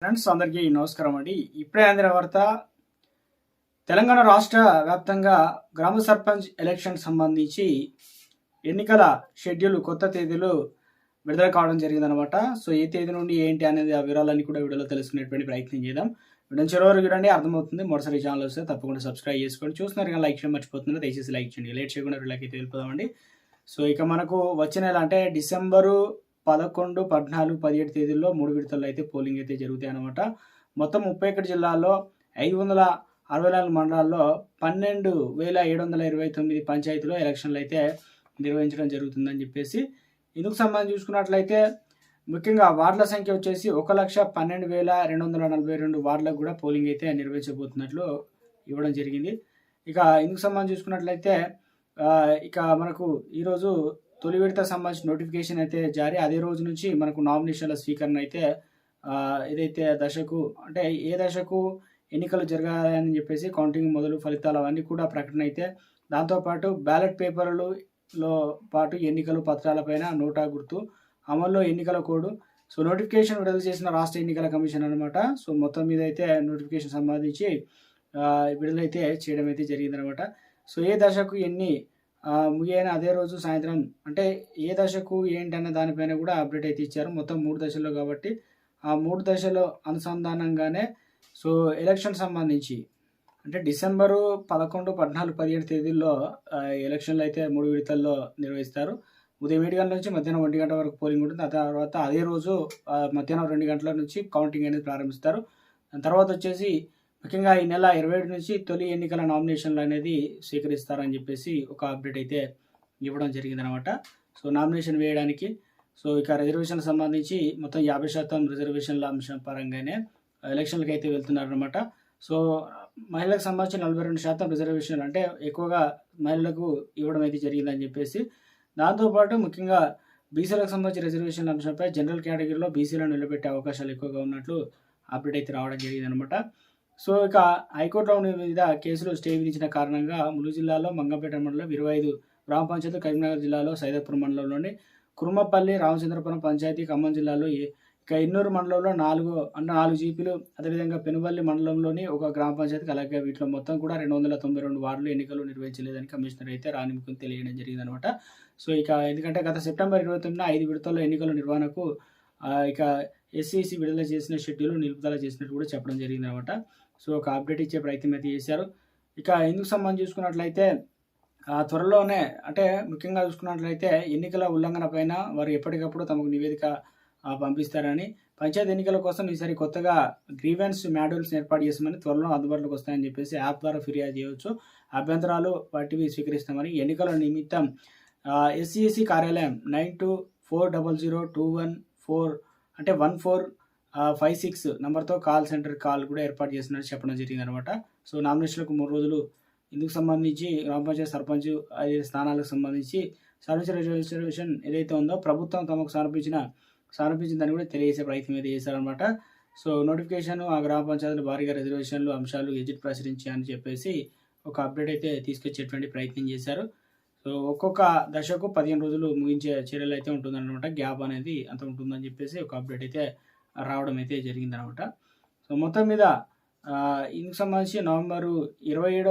Friends అందరికీ నమస్కారం అండి. ఇప్పుడే అందిన వార్త, తెలంగాణ రాష్ట్ర వ్యాప్తంగా గ్రామ సర్పంచ్ ఎలక్షన్ సంబంధించి ఎన్నికల షెడ్యూల్ కొత్త తేదీలు విడుదల కావడం జరిగిందనమాట. సో ఏ తేదీ నుండి ఏంటి అనేది ఆ వివరాలన్నీ కూడా వీడియోలో తెలుసుకునేటువంటి ప్రయత్నం చేద్దాం. వీడియో చివరి చూడండి, అర్థమవుతుంది. మొదటిసారి ఛానల్ వస్తే తప్పకుండా సబ్స్క్రైబ్ చేసుకోండి. చూస్తున్నారు కానీ లైక్ చేయడం మర్చిపోతున్నారు, దయచేసి లైక్ చేయండి. లేట్ చేయకుండా వీళ్ళకి అయితే వెళ్ళిపోదామండి. సో ఇక మనకు వచ్చిన నెల అంటే డిసెంబరు 11, 14, 17 తేదీల్లో 3 విడతల్లో అయితే పోలింగ్ అయితే జరుగుతాయి అన్నమాట. మొత్తం 31 జిల్లాల్లో 564 మండలాల్లో 12,729 పంచాయతీలో ఎలక్షన్లు అయితే నిర్వహించడం జరుగుతుందని చెప్పేసి, ఇందుకు సంబంధించి చూసుకున్నట్లయితే ముఖ్యంగా వార్డుల సంఖ్య వచ్చేసి 1,12,242 వార్డులకు కూడా పోలింగ్ అయితే నిర్వహించబోతున్నట్లు ఇవ్వడం జరిగింది. ఇక ఇందుకు సంబంధించి చూసుకున్నట్లయితే ఇక మనకు ఈరోజు తొలి విడత సంబంధించిన నోటిఫికేషన్ అయితే జారీ. అదే రోజు నుంచి మనకు నామినేషన్ల స్వీకరణ అయితే ఏదైతే దశకు అంటే ఏ దశకు ఎన్నికలు జరగాలని చెప్పేసి కౌంటింగ్ మొదలు ఫలితాలు అవన్నీ కూడా ప్రకటన అయితే, దాంతోపాటు బ్యాలెట్ పేపర్లలో పాటు ఎన్నికలు పత్రాలపైన నోటా గుర్తు అమల్లో ఎన్నికల కోడ్. సో నోటిఫికేషన్ విడుదల చేసిన రాష్ట్ర ఎన్నికల కమిషన్ అనమాట. సో మొత్తం మీద అయితే నోటిఫికేషన్ సంబంధించి విడుదలైతే చేయడం అయితే జరిగిందనమాట. సో ఏ దశకు ఎన్ని ముగియైన అదే రోజు సాయంత్రం అంటే ఏ దశకు ఏంటన్న దానిపైన కూడా అప్డేట్ అయితే ఇచ్చారు. మొత్తం 3 దశల్లో కాబట్టి ఆ 3 దశలో అనుసంధానంగానే సో ఎలక్షన్ సంబంధించి అంటే డిసెంబరు 11, 14, 17 తేదీల్లో ఎలక్షన్లు అయితే 3 విడతల్లో నిర్వహిస్తారు. ఉదయం 7 గంటల నుంచి మధ్యాహ్నం 1 గంట వరకు పోలింగ్ ఉంటుంది. ఆ తర్వాత అదే రోజు మధ్యాహ్నం 2 గంటల నుంచి కౌంటింగ్ అనేది ప్రారంభిస్తారు. దాని తర్వాత వచ్చేసి ముఖ్యంగా ఈ నెల 27 నుంచి తొలి ఎన్నికల నామినేషన్లు అనేది స్వీకరిస్తారని చెప్పేసి ఒక అప్డేట్ అయితే ఇవ్వడం జరిగిందనమాట. సో నామినేషన్ వేయడానికి సో ఇక రిజర్వేషన్లకు సంబంధించి మొత్తం 50% రిజర్వేషన్ల అంశం పరంగానే ఎలక్షన్లకు అయితే వెళ్తున్నారనమాట. సో మహిళలకు సంబంధించి 42% రిజర్వేషన్లు అంటే ఎక్కువగా మహిళలకు ఇవ్వడం అయితే జరిగిందని చెప్పేసి, దాంతోపాటు ముఖ్యంగా బీసీలకు సంబంధించి రిజర్వేషన్ల అంశంపై జనరల్ కేటగిరీలో బీసీలను నిలబెట్టే అవకాశాలు ఎక్కువగా ఉన్నట్లు అప్డేట్ అయితే రావడం జరిగిందనమాట. సో ఇక హైకోర్టులో మీద కేసులు స్టే విధించిన కారణంగా ములుగు జిల్లాలో మంగంపేట మండలం 25 గ్రామ పంచాయతీ, కరీంనగర్ జిల్లాలో సైదాపూర్ మండలంలోని కురుమపల్లి, రామచంద్రపురం పంచాయతీ, ఖమ్మం జిల్లాలో ఇక ఇన్నూరు మండలంలో 4 జీపీలు, అదేవిధంగా పెనుబల్లి మండలంలోని ఒక గ్రామ పంచాయతీకి, అలాగే వీటిలో మొత్తం కూడా 292 వార్డులు ఎన్నికలు నిర్వహించలేదని కమిషనర్ అయితే రానిముఖం తెలియడం జరిగిందనమాట. సో ఇక ఎందుకంటే గత సెప్టెంబర్ 29న 5 విడతల్లో ఎన్నికల నిర్వహణకు ఇక ఎస్సీసీ విడుదల చేసిన షెడ్యూల్ నిలుపుదల చేసినట్టు కూడా చెప్పడం జరిగిందనమాట. సో ఒక అప్డేట్ ఇచ్చే ప్రయత్నం అయితే చేశారు. ఇక ఇందుకు సంబంధించి చూసుకున్నట్లయితే త్వరలోనే అంటే ముఖ్యంగా చూసుకున్నట్లయితే ఎన్నికల ఉల్లంఘన పైన వారు ఎప్పటికప్పుడు తమకు నివేదిక పంపిస్తారని, పంచాయతీ ఎన్నికల కోసం ఈసారి కొత్తగా గ్రీవెన్స్ మాడ్యూల్స్ ఏర్పాటు చేస్తామని, త్వరలో అందుబాటులోకి వస్తాయని చెప్పేసి యాప్ ద్వారా ఫిర్యాదు చేయవచ్చు, అభ్యంతరాలు వాటివి స్వీకరిస్తామని, ఎన్నికల నిమిత్తం ఎస్సీసీ కార్యాలయం 92400214 అంటే 1456 నంబర్తో కాల్ సెంటర్ కాల్ కూడా ఏర్పాటు చేసినట్టు చెప్పడం జరిగిందనమాట. సో నామినేషన్లకు 3 రోజులు. ఇందుకు సంబంధించి గ్రామ పంచాయతీ సర్పంచ్ 5 స్థానాలకు సంబంధించి సర్వీస్ రిజర్వేషన్ ఏదైతే ఉందో ప్రభుత్వం తమకు సమర్పించిందని కూడా తెలియజేసే ప్రయత్నం అయితే చేశారనమాట. సో నోటిఫికేషన్ ఆ గ్రామ పంచాయతీలు భారీగా రిజర్వేషన్లు అంశాలు ఎజిట్ ప్రచురించి అని చెప్పేసి ఒక అప్డేట్ అయితే తీసుకొచ్చేటువంటి ప్రయత్నం చేశారు. సో ఒక్కొక్క దశకు 15 రోజులు ముగించే చర్యలు అయితే ఉంటుందన్నమాట. గ్యాప్ అనేది అంత ఉంటుందని చెప్పేసి ఒక అప్డేట్ అయితే రావడం అయితే జరిగిందనమాట. సో మొత్తం మీద ఇందుకు సంబంధించి నవంబరు 27వ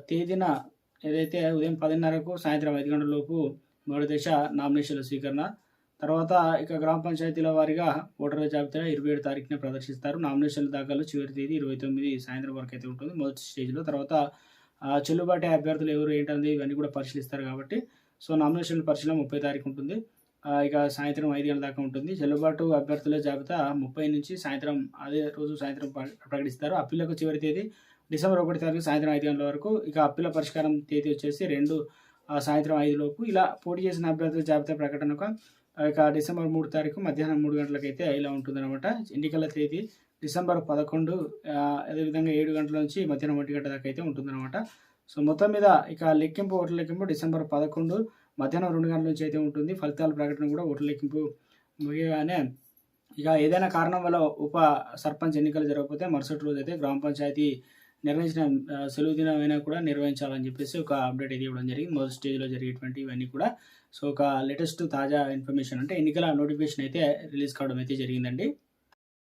తేదీన ఏదైతే ఉదయం 10:30కు సాయంత్రం 5 గంటల లోపు మొదటి దశ నామినేషన్ల స్వీకరణ, తర్వాత ఇక గ్రామ పంచాయతీల వారీగా ఓటర్ల జాబితా 27 తారీఖున ప్రదర్శిస్తారు. నామినేషన్ల దాఖలు చివరి తేదీ 29 సాయంత్రం వరకు అయితే ఉంటుంది మొదటి స్టేజ్లో. తర్వాత చెల్లుబాటు అభ్యర్థులు ఎవరు ఏంటనేది ఇవన్నీ కూడా పరిశీలిస్తారు కాబట్టి సో నామినేషన్ల పరిశీలన 30 తారీఖు ఉంటుంది. ఇక సాయంత్రం 5 గంటల దాకా ఉంటుంది. చెల్లుబాటు అభ్యర్థుల జాబితా 30 నుంచి సాయంత్రం అదే రోజు సాయంత్రం ప్రకటిస్తారు. అప్పీలకు చివరి తేదీ డిసెంబర్ 1 తారీఖు సాయంత్రం 5 గంటల వరకు. ఇక అప్పీల పరిష్కారం తేదీ వచ్చేసి 2 సాయంత్రం 5 లోపు. ఇలా పోటీ చేసిన అభ్యర్థుల జాబితా ప్రకటనకు ఇక డిసెంబర్ 3 తారీఖు మధ్యాహ్నం 3 గంటలకైతే ఇలా ఉంటుందన్నమాట. ఎన్నికల తేదీ డిసెంబర్ 11 అదేవిధంగా 7 గంటల నుంచి మధ్యాహ్నం 1 గంట దాకా అయితే ఉంటుందన్నమాట. సో మొత్తం మీద ఇక ఓట్ల లెక్కింపు డిసెంబర్ 11 మధ్యాహ్నం 2 గంటల నుంచి అయితే ఉంటుంది. ఫలితాల ప్రకటన కూడా ఓట్ల లెక్కింపు ముగియగానే ఇక ఏదైనా కారణం వల్ల ఉప సర్పంచ్ ఎన్నికలు జరగకపోతే మరుసటి రోజు అయితే గ్రామ పంచాయతీ నిర్వహించిన సెలవు దినమైనా కూడా నిర్వహించాలని చెప్పేసి ఒక అప్డేట్ అయితే ఇవ్వడం జరిగింది. మొదటి స్టేజ్లో జరిగేటువంటి ఇవన్నీ కూడా. సో ఒక లేటెస్ట్ తాజా ఇన్ఫర్మేషన్ అంటే ఎన్నికల నోటిఫికేషన్ అయితే రిలీజ్ కావడం అయితే జరిగిందండి.